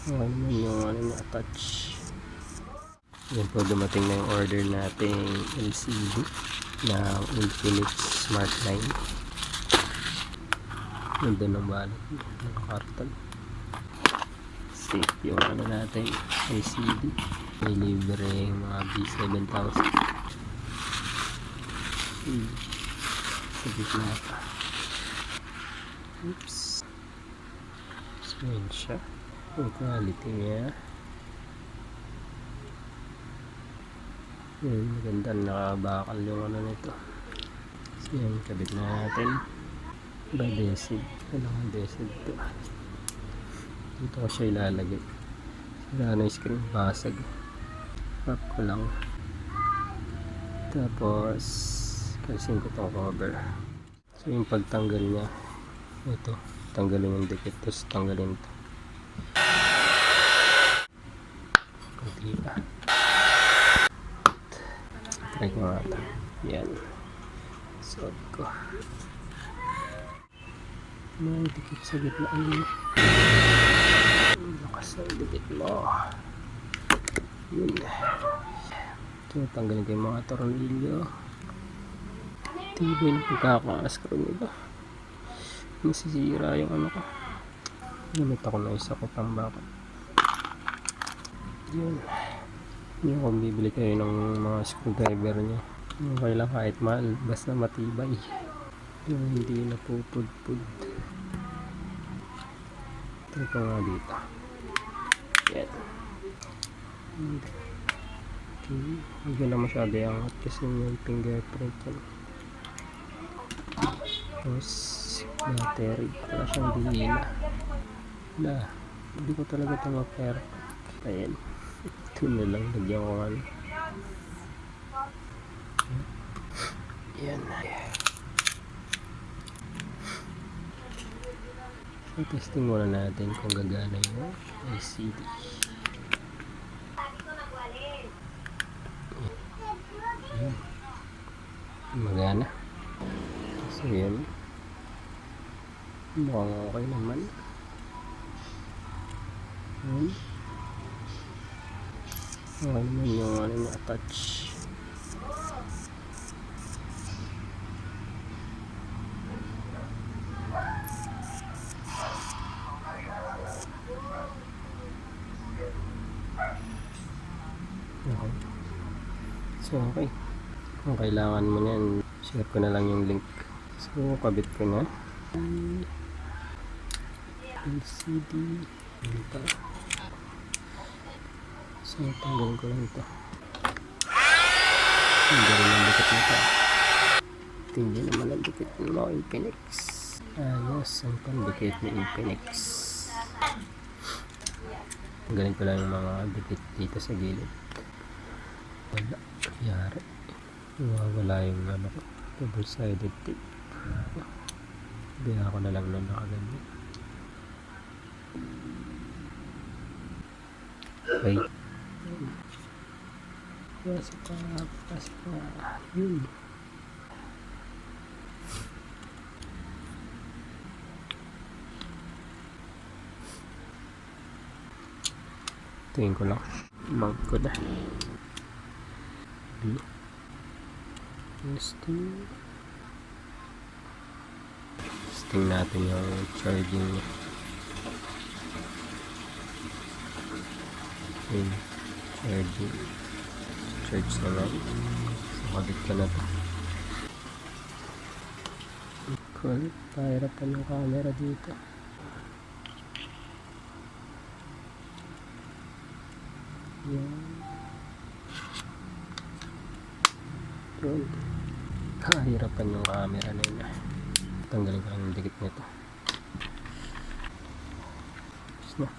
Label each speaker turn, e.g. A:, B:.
A: Okay naman yung ano niya, touch. Yan po, dumating na yung order nating LCD na Infinix Smart 9. Nandun ang balot ng karton. Safe yung ano natin LCD. May libre yung mga B7000. Sa gitna pa. Oops. So yun siya. Yung quality niya. Yun, maganda, nakabakal yung ano nito. So yan, kabit na natin. Ba-desid. Ano ang desid to? Dito ko siya ilalagay. Sira na yung screen, basag. Wrap ko lang. Tapos kalsin ko itong cover. So yung pagtanggal niya, ito, tanggalin yung dikit, tapos tanggalin ito. Kunti pa. Try ko nga ito. Yan. Suot ko. May dikit sa gitna. Lakas ang dikit mo. Yun. So, tanggalin ko yung mga tornilyo. Tibay na pagkaka-screw nila. Masisira yung ano ko. Gamit ako na isa ko pang bakit. Yun. Yung kung bibili kayo ng mga screwdriver nyo, okay lang kahit mahal, basta matibay. Yung hindi napupudpud. Ito ko nga dito. Yan. Okay. Hindi na masyado yung angat kasi yung fingerprint yan. Tapos battery. Wala siyang dihina. Wala. Hindi ko talaga ito ma-perfect. Ayan. Ito na lang. Lagyan ko nga. Yan. So, testing muna natin kung gagana yung LCD. Yan. Magana. So yan. Mukhang okay naman. Yan. Okay naman yung ano niya, touch. Okay. So okay. Kung kailangan mo yan, share ko na lang yung link. So kabit ko na LCD. Ito. So tanggalin ko lang ito. Tanggalin ang dikit nito. Tingnan naman ang dikit ng mga Infinix. Ayos ang pandikit ng Infinix. Tanggalin ko lang yung mga dikit dito sa gilid. Wala. Yari. Wala yung ano ko. Double-sided tape. Biya ko na lang na nakaganyan. Okay. Pasok ka. Yun. Tingin ko lang. Mount ko na. Testing natin yung charging niya. Yun. Charge naman. So kabit ka na to. Cool. Pahirapan yung camera dito. Yan. Yun. Kahirapan yung camera na yun. Tanggalin ko lang yung dikit nito. Tapos na.